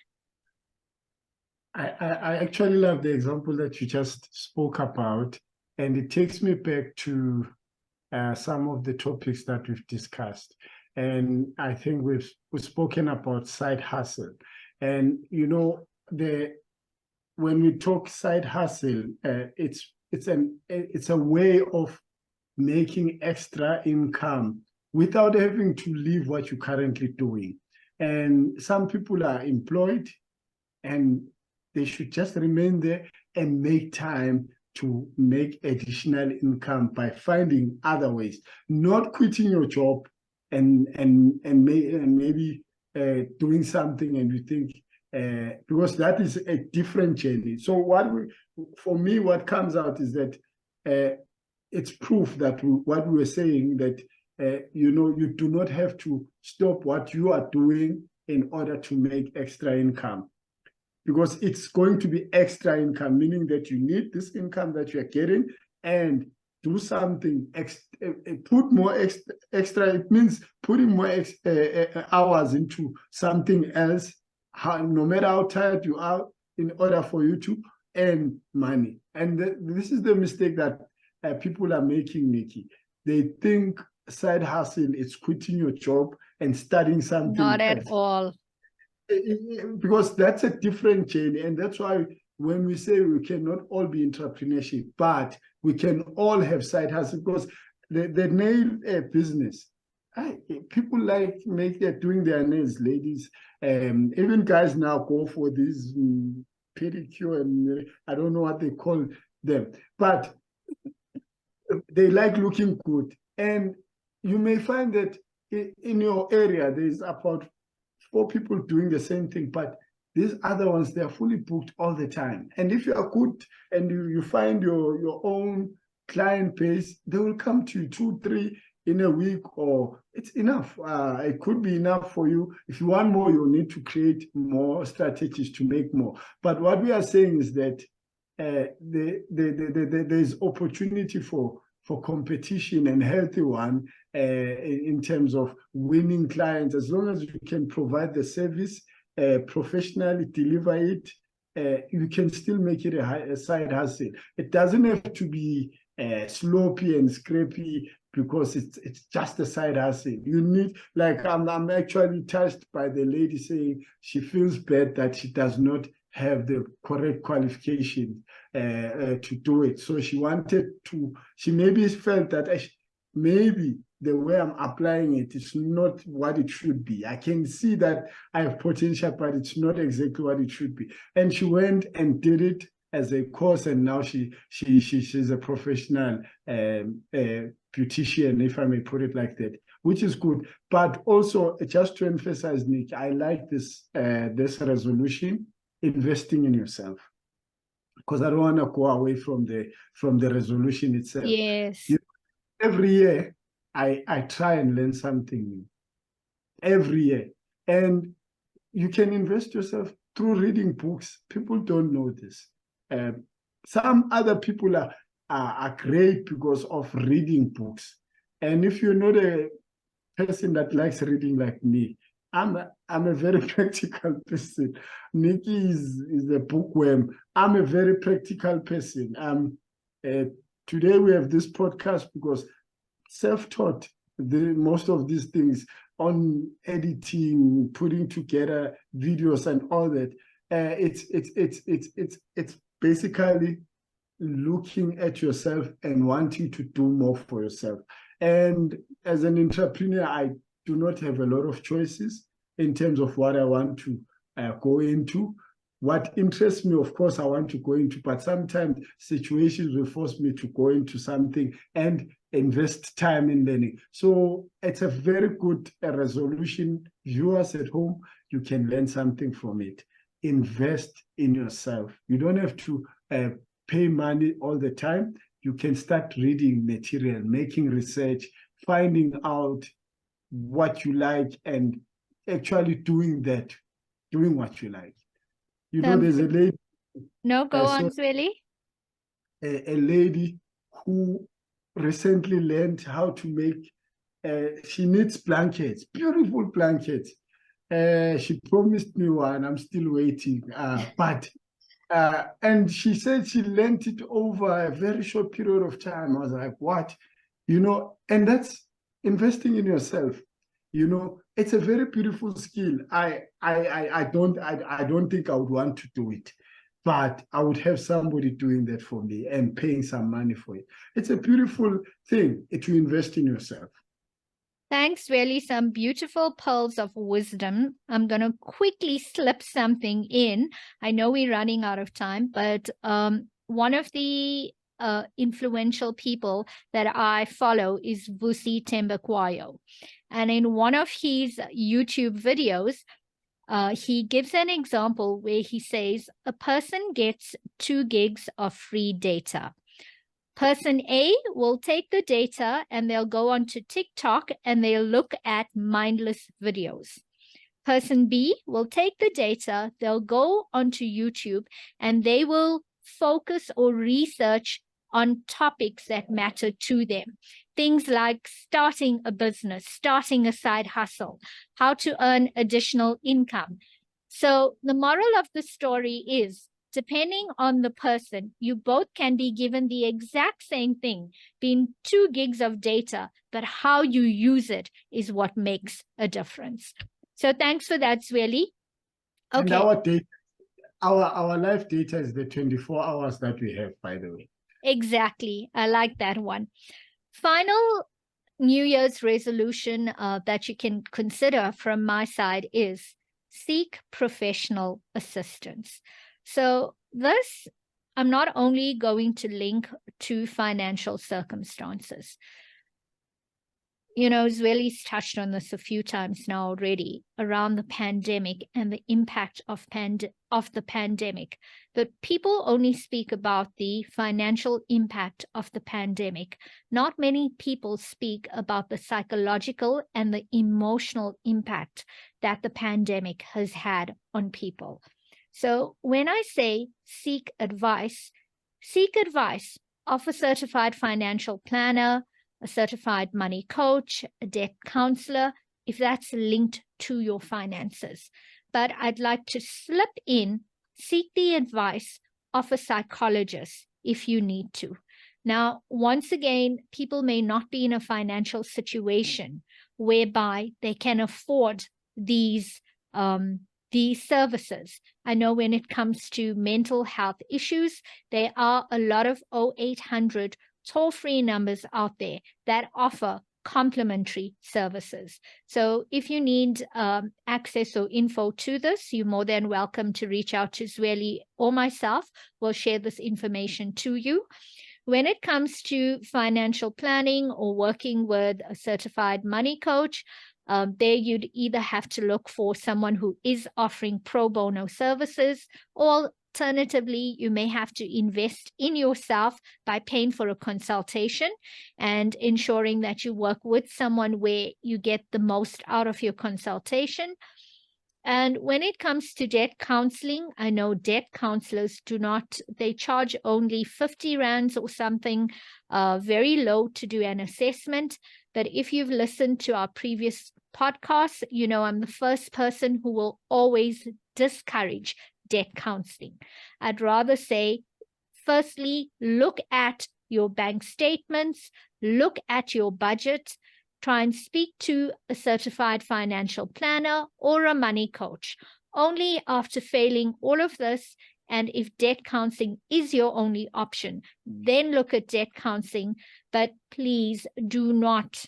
I actually love the example that you just spoke about, and it takes me back to some of the topics that we've discussed. And I think we've spoken about side hustle. And, you know, when we talk side hustle, it's a way of making extra income without having to leave what you're currently doing. And some people are employed, and they should just remain there and make time to make additional income by finding other ways, not quitting your job and maybe doing something, and you think, because that is a different journey. So for me, what comes out is that it's proof that what we were saying, that you know, you do not have to stop what you are doing in order to make extra income, because it's going to be extra income, meaning that you need this income that you're getting and do something, put more extra. It means putting more hours into something else, no matter how tired you are, in order for you to earn money. And this is the mistake that people are making, Nikki. They think side hustle is quitting your job and starting something Not at else. all. Because that's a different journey, and that's why when we say we cannot all be entrepreneurship, but we can all have side hustle, because the nail business, people like doing their nails, ladies, even guys now go for these pedicure, and I don't know what they call them, but they like looking good. And you may find that in your area there's about 4 people doing the same thing, but these other ones, they're fully booked all the time. And if you are good and you find your own client base, they will come to you 2, 3 in a week, or it's enough. It could be enough for you. If you want more, you'll need to create more strategies to make more. But what we are saying is that there's opportunity for competition, and healthy one, in terms of winning clients. As long as you can provide the service, professionally deliver it, you can still make it a side hustle. It doesn't have to be sloppy and scrappy, because it's just a side hustle. You need, like, I'm actually touched by the lady saying she feels bad that she does not have the correct qualification to do it. So she maybe felt that maybe the way I'm applying it is not what it should be. I can see that I have potential, but it's not exactly what it should be. And she went and did it as a course, and now she's a professional beautician, if I may put it like that, which is good. But also, just to emphasize, Nick, I like this resolution: investing in yourself. because I don't want to go away from the resolution itself. Yes. Every year, I try and learn something new. Every year. And you can invest yourself through reading books. People don't know this. Some other people are great because of reading books. And if you're not a person that likes reading like me, I'm a very practical person. Nikki is a bookworm. I'm a very practical person. Today we have this podcast because self-taught most of these things on editing, putting together videos and all that. It's basically looking at yourself and wanting to do more for yourself. And as an entrepreneur, I do not have a lot of choices in terms of what I want to go into. What interests me, of course, I want to go into, but sometimes situations will force me to go into something and invest time in learning. So it's a very good resolution. Viewers at home, you can learn something from it. Invest in yourself. You don't have to pay money all the time. You can start reading material, making research, finding out what you like, and actually doing what you like. You know, there's a lady. No, go on, Zweli. A lady who recently learned how to make, she knits blankets, beautiful blankets. She promised me one, I'm still waiting. And she said she learned it over a very short period of time. I was like, what? You know, and that's investing in yourself. You know, it's a very beautiful skill. I don't think I would want to do it, but I would have somebody doing that for me and paying some money for it. It's a beautiful thing to invest in yourself. Thanks, really. Some beautiful pearls of wisdom. I'm going to quickly slip something in. I know we're running out of time, but one of the influential people that I follow is Vusi Thembekwayo. And in one of his YouTube videos, he gives an example where he says a person gets 2 gigs of free data. Person A will take the data and they'll go onto TikTok and they'll look at mindless videos. Person B will take the data, they'll go onto YouTube and they will focus or research on topics that matter to them. Things like starting a business, starting a side hustle, how to earn additional income. So the moral of the story is, depending on the person, you both can be given the exact same thing, being 2 gigs of data, but how you use it is what makes a difference. So thanks for that, Zweli. Okay. And our data, our life data is the 24 hours that we have, by the way. Exactly. I like that one. Final New Year's resolution that you can consider from my side is seek professional assistance. So this, I'm not only going to link to financial circumstances. You know, Zweli's touched on this a few times now already around the pandemic and the impact of the pandemic. But people only speak about the financial impact of the pandemic. Not many people speak about the psychological and the emotional impact that the pandemic has had on people. So when I say seek advice of a certified financial planner, a certified money coach, a debt counselor, if that's linked to your finances. But I'd like to slip in, seek the advice of a psychologist if you need to. Now, once again, people may not be in a financial situation whereby they can afford these services. I know when it comes to mental health issues, there are a lot of 0800 toll-free numbers out there that offer complimentary services. So if you need access or info to this, you're more than welcome to reach out to Zweli or myself. We'll share this information to you. When it comes to financial planning or working with a certified money coach, there you'd either have to look for someone who is offering pro bono services, or Alternatively, you may have to invest in yourself by paying for a consultation and ensuring that you work with someone where you get the most out of your consultation. And when it comes to debt counseling, I know debt counselors they charge only 50 rands or something, very low to do an assessment. But if you've listened to our previous podcasts, you know I'm the first person who will always discourage debt counseling. I'd rather say, firstly, look at your bank statements, look at your budget, try and speak to a certified financial planner or a money coach. Only after failing all of this, and if debt counseling is your only option, then look at debt counseling. But please do not,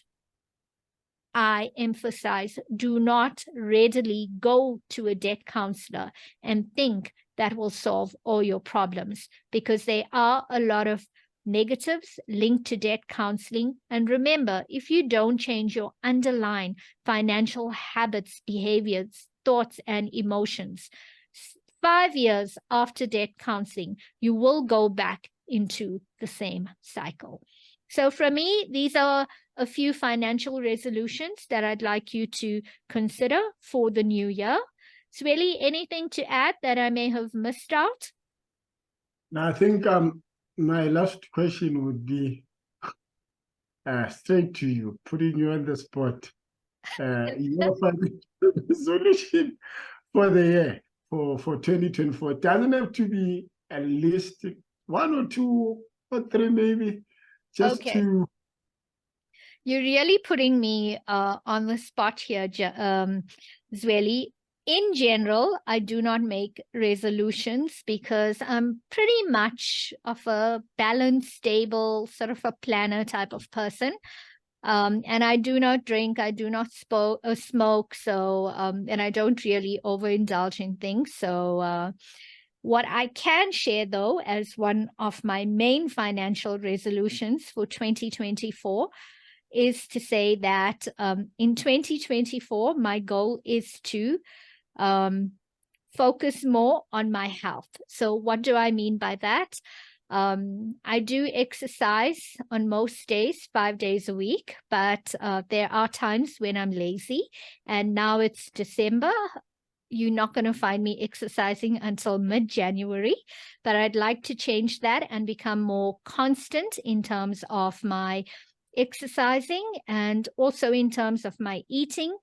I emphasize, do not readily go to a debt counselor and think that will solve all your problems, because there are a lot of negatives linked to debt counseling. And remember, if you don't change your underlying financial habits, behaviors, thoughts, and emotions, 5 years after debt counseling, you will go back into the same cycle. So for me, these are a few financial resolutions that I'd like you to consider for the new year. Zweli, anything to add that I may have missed out? Now, I think my last question would be straight to you, putting you on the spot. Your financial resolution for the year, for 2024. It doesn't have to be at least 1 or 2 or 3, maybe, just Okay. to... You're really putting me on the spot here, Zweli. In general, I do not make resolutions because I'm pretty much of a balanced, stable, sort of a planner type of person. And I do not drink, I do not smoke, so and I don't really overindulge in things. So what I can share, though, as one of my main financial resolutions for 2024 is to say that in 2024, my goal is to focus more on my health. So what do I mean by that? I do exercise on most days, 5 days a week, but there are times when I'm lazy. And now it's December. You're not going to find me exercising until mid-January, but I'd like to change that and become more constant in terms of my exercising and also in terms of my eating.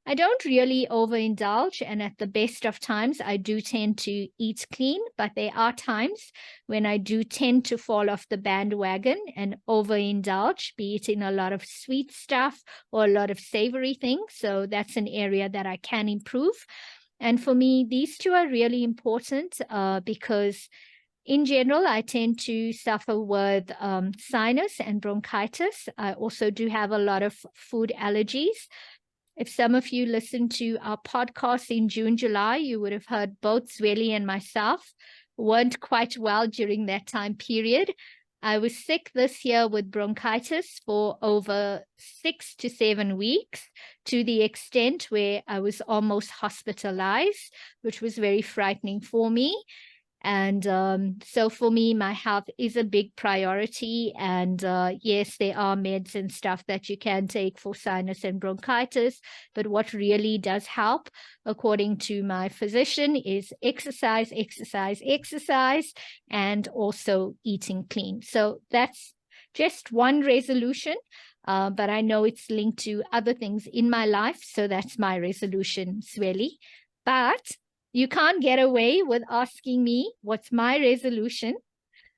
I don't really overindulge, and at the best of times, I do tend to eat clean, but there are times when I do tend to fall off the bandwagon and overindulge, be it in a lot of sweet stuff or a lot of savory things. So that's an area that I can improve. And for me, these two are really important because in general, I tend to suffer with sinus and bronchitis. I also do have a lot of food allergies. If some of you listened to our podcast in June, July, you would have heard both Zweli and myself weren't quite well during that time period. I was sick this year with bronchitis for over 6 to 7 weeks, to the extent where I was almost hospitalized, which was very frightening for me. And so for me, my health is a big priority. And yes, there are meds and stuff that you can take for sinus and bronchitis. But what really does help, according to my physician, is exercise, exercise, exercise, and also eating clean. So that's just one resolution. But I know it's linked to other things in my life. So that's my resolution, Zweli. But you can't get away with asking me what's my resolution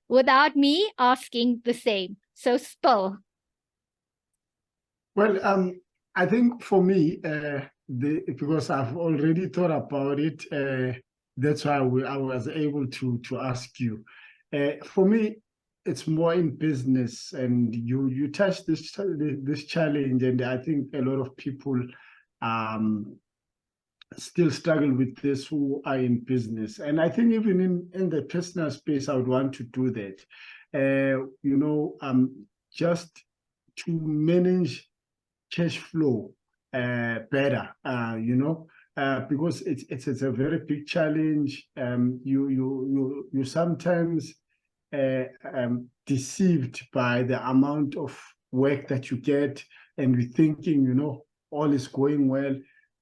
without me asking the same. So spill. Well, I think for me, because I've already thought about it, that's why I was able to ask you. For me, it's more in business, and you touched this challenge, and I think a lot of people still struggle with this who are in business. And I think even in the personal space, I would want to do that. Just to manage cash flow better, because it's a very big challenge. You you sometimes deceived by the amount of work that you get, and you're thinking, all is going well.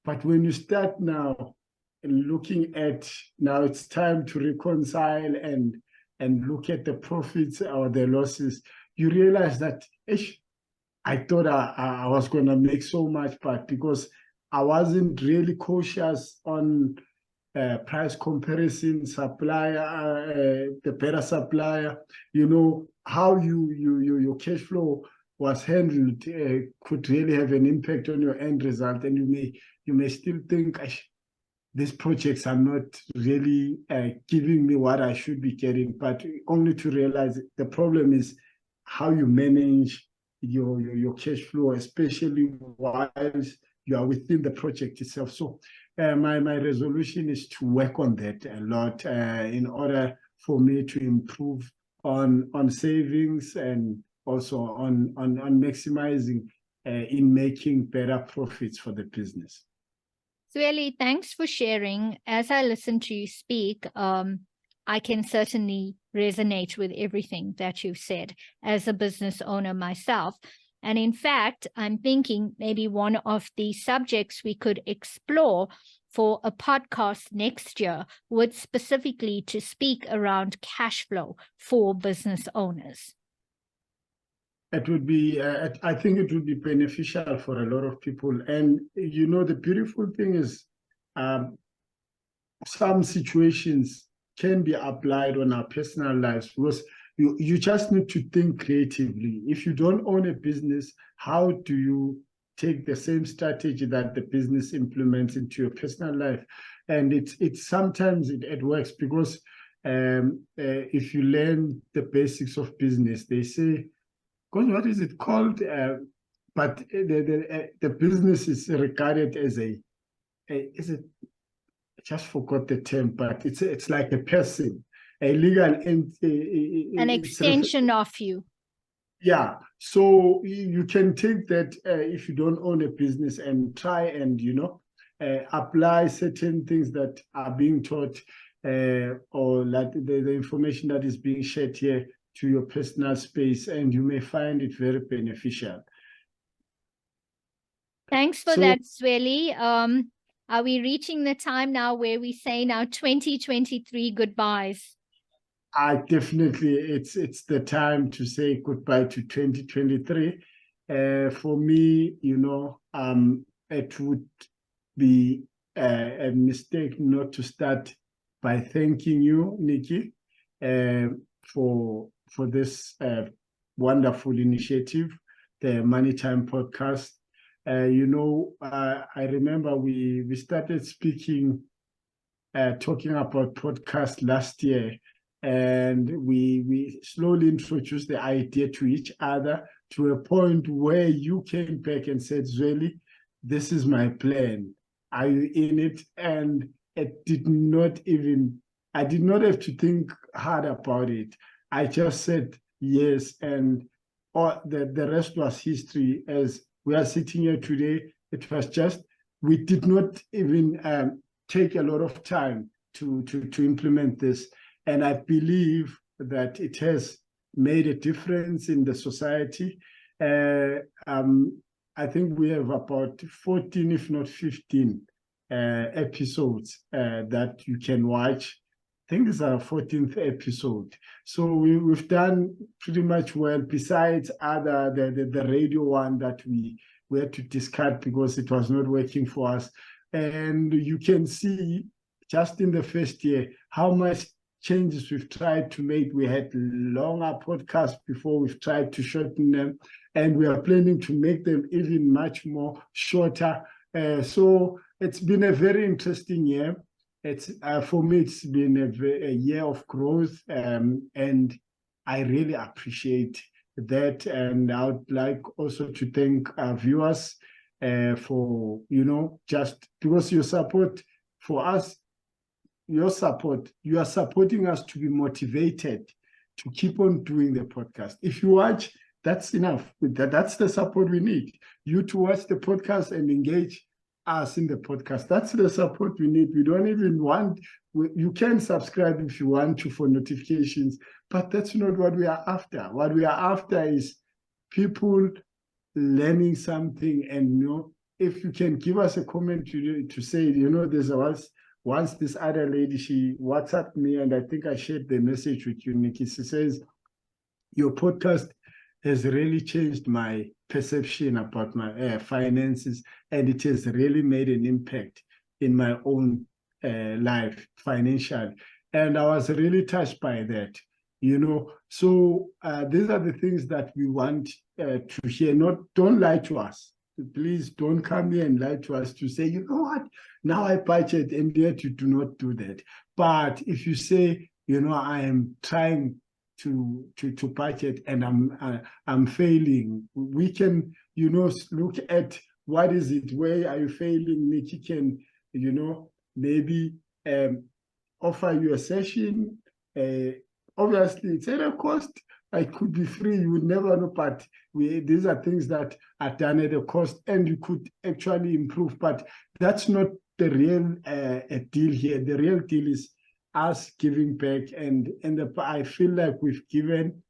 But when you start now looking at, now it's time to reconcile and look at the profits or the losses, you realize that I thought I was going to make so much, but because I wasn't really cautious on price comparison, supplier, the better supplier, how your cash flow was handled could really have an impact on your end result. And you may still think, these projects are not really giving me what I should be getting, but only to realize the problem is how you manage your cash flow, especially while you are within the project itself. So my resolution is to work on that a lot in order for me to improve on savings and also on maximizing in making better profits for the business. Zweli, thanks for sharing. As I listen to you speak, I can certainly resonate with everything that you've said as a business owner myself. And in fact, I'm thinking maybe one of the subjects we could explore for a podcast next year would specifically to speak around cash flow for business owners. It would be, I think it would be beneficial for a lot of people. And, the beautiful thing is some situations can be applied on our personal lives, because you just need to think creatively. If you don't own a business, how do you take the same strategy that the business implements into your personal life? And it's sometimes it works, because if you learn the basics of business, they say, God, what is it called? But the business is regarded as I just forgot the term, but it's like a person, a legal entity. An extension of you. Yeah. So you can take that if you don't own a business and try and, apply certain things that are being taught or like the information that is being shared here to your personal space, and you may find it very beneficial. Thanks for that, Zweli. Are we reaching the time now where we say now 2023 goodbyes? Definitely, it's the time to say goodbye to 2023. For me, it would be a mistake not to start by thanking you, Nikki, for this wonderful initiative, the Money Time podcast. I remember we started speaking, talking about podcast last year, and we slowly introduced the idea to each other to a point where you came back and said, Zweli, this is my plan. Are you in it? And I did not have to think hard about it. I just said yes, and the rest was history. As we are sitting here today, it was just, we did not even take a lot of time to implement this. And I believe that it has made a difference in the society. I think we have about 14, if not 15 episodes that you can watch. I think it's our 14th episode. So we've done pretty much well, besides the radio one that we had to discard because it was not working for us. And you can see just in the first year how much changes we've tried to make. We had longer podcasts before, we've tried to shorten them, and we are planning to make them even much more shorter. So it's been a very interesting year. It's for me, it's been a year of growth, and I really appreciate that. And I would like also to thank our viewers for, just because your support for us, you are supporting us to be motivated to keep on doing the podcast. If you watch, that's enough. That's the support we need. You to watch the podcast and engage us in the podcast. That's the support we need. We don't even want, you can subscribe if you want to for notifications, but that's not what we are after. What we are after is people learning something. And if you can give us a comment to say, there's once this other lady, she WhatsApped me, and I think I shared the message with you, Nikki. She says, your podcast has really changed my perception about my finances, and it has really made an impact in my own life financially. And I was really touched by that, So these are the things that we want to hear. Don't lie to us. Please don't come here and lie to us to say, you know what, now I budget, and yet you do not do that. But if you say, I am trying to budget and I'm failing, we can, look at what is it, where are you failing? Nikki can, maybe offer you a session. Obviously, it's at a cost. It could be free, you would never know, but these are things that are done at a cost, and you could actually improve. But that's not the real deal here. The real deal is us giving back, and I feel like we've given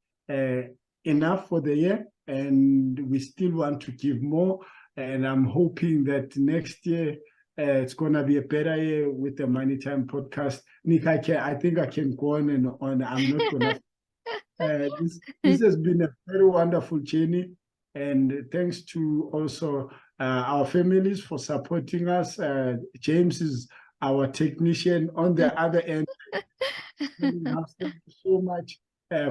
enough for the year, and we still want to give more. And I'm hoping that next year it's going to be a better year with the Money Time podcast. Nick, I think I can go on and on. I'm not going to. This has been a very wonderful journey, and thanks to also our families for supporting us. James is our technician on the other end. Thank you so much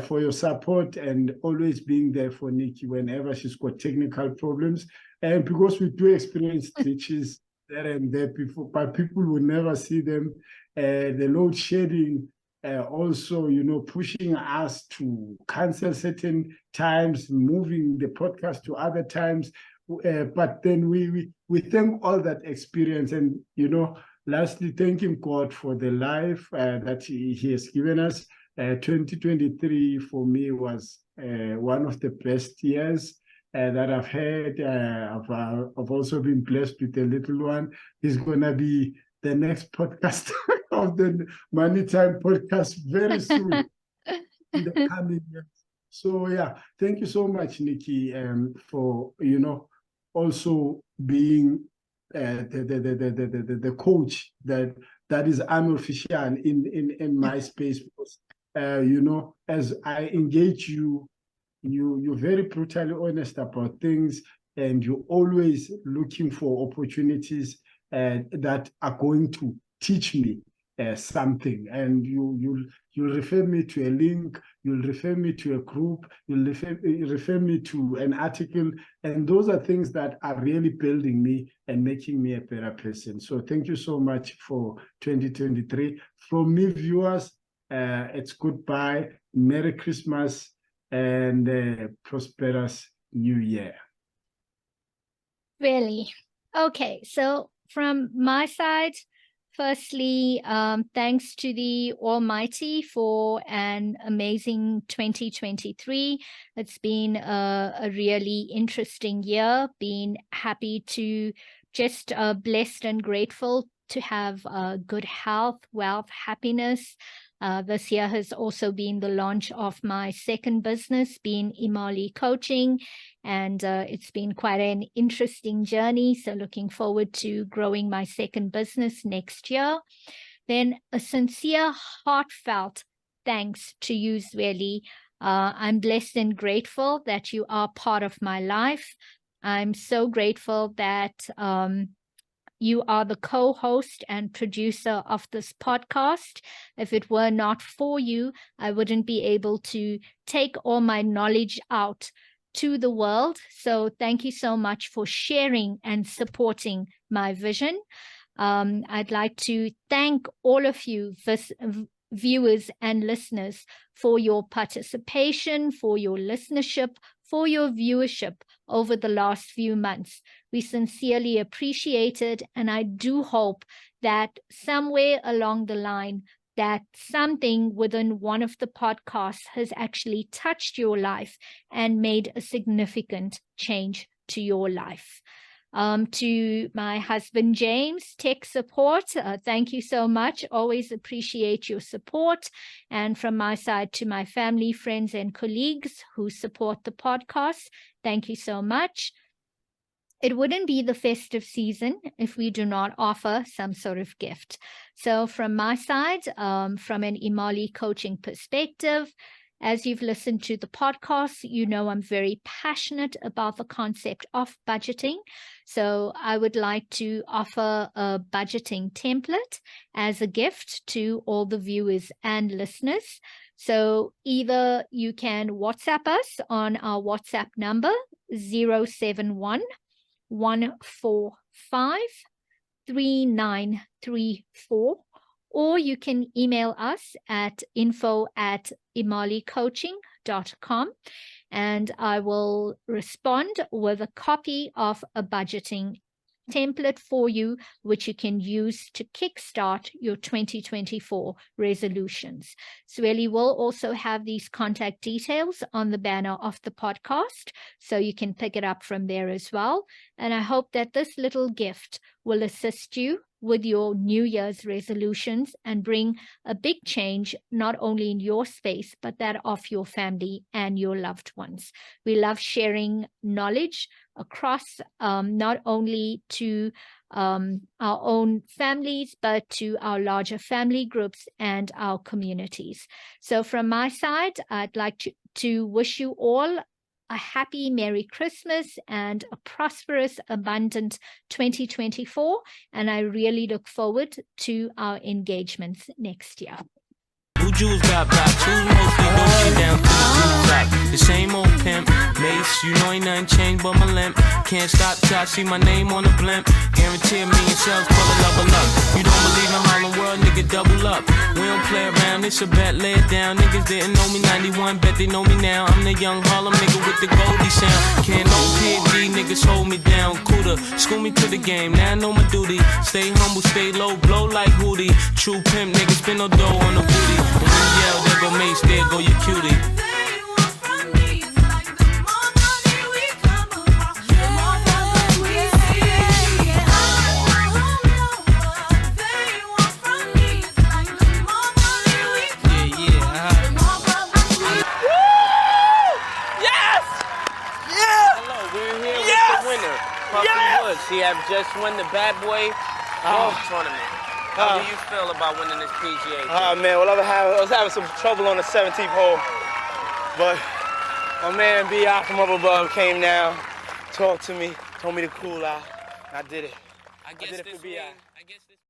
for your support and always being there for Nikki whenever she's got technical problems. And because we do experience glitches there and there before, but people will never see them. The load shedding also, pushing us to cancel certain times, moving the podcast to other times. But then we thank all that experience, and lastly, thanking God for the life that He has given us. 2023 for me was one of the best years that I've had. I've also been blessed with a little one. He's gonna be the next podcast of the Money Time podcast very soon in the coming years. So yeah, thank you so much, Nikki, for also being the coach that is unofficial in my space, because as I engage you, you're very brutally honest about things, and you're always looking for opportunities that are going to teach me something. And you'll refer me to a link, you'll refer me to a group, you'll refer me to an article, and those are things that are really building me and making me a better person. So thank you so much for 2023. From me, viewers, it's goodbye, Merry Christmas, and prosperous New Year. Really? Okay, so from my side, firstly, thanks to the Almighty for an amazing 2023. It's been a really interesting year. Been happy to just blessed and grateful to have good health, wealth, happiness. This year has also been the launch of my second business, being Imali Coaching, and it's been quite an interesting journey. So looking forward to growing my second business next year. Then a sincere, heartfelt thanks to you, Zweli. I'm blessed and grateful that you are part of my life. I'm so grateful that you are the co-host and producer of this podcast. If it were not for you, I wouldn't be able to take all my knowledge out to the world. So thank you so much for sharing and supporting my vision. I'd like to thank all of you, viewers and listeners, for your participation, for your listenership, for your viewership over the last few months. We sincerely appreciate it, and I do hope that somewhere along the line that something within one of the podcasts has actually touched your life and made a significant change to your life. To my husband, James, tech support, thank you so much. Always appreciate your support. And from my side to my family, friends, and colleagues who support the podcast, thank you so much. It wouldn't be the festive season if we do not offer some sort of gift. So from my side, from an Imali coaching perspective, as you've listened to the podcast, you know I'm very passionate about the concept of budgeting. So I would like to offer a budgeting template as a gift to all the viewers and listeners. So either you can WhatsApp us on our WhatsApp number 071 145 3934, or you can email us at info@imalicoaching.com, and I will respond with a copy of a budgeting template for you, which you can use to kickstart your 2024 resolutions. Sweli will also have these contact details on the banner of the podcast, so you can pick it up from there as well. And I hope that this little gift will assist you with your New Year's resolutions and bring a big change, not only in your space, but that of your family and your loved ones. We love sharing knowledge across not only to our own families, but to our larger family groups and our communities. So from my side, I'd like to wish you all a happy Merry Christmas and a prosperous, abundant 2024. And I really look forward to our engagements next year. Who Jews got blocks? Who's mostly Gucci down to the blue drop? The same old pimp, Mace, you know ain't nothing changed but my limp. Can't stop till I see my name on the blimp. Guarantee me and shells pull a level up. You don't believe in Harlem World, nigga, double up. We don't play around, it's a bet, lay it down. Niggas didn't know me 91, bet they know me now. I'm the young Harlem nigga with the Goldie sound. Can't no PD, niggas hold me down. Cooler, school me to the game, now I know my duty. Stay humble, stay low, blow like Hootie. True pimp, niggas spin no dough on the booty. When you yell, there go Mace, there go your cutie. He have just won the Bad Boy Golf Tournament. How do you feel about winning this PGA? Man, well, I was having some trouble on the 17th hole, but my man B.I. from up above came down, talked to me, told me to cool out, and I did it. I guess I did it this for B.I. I guess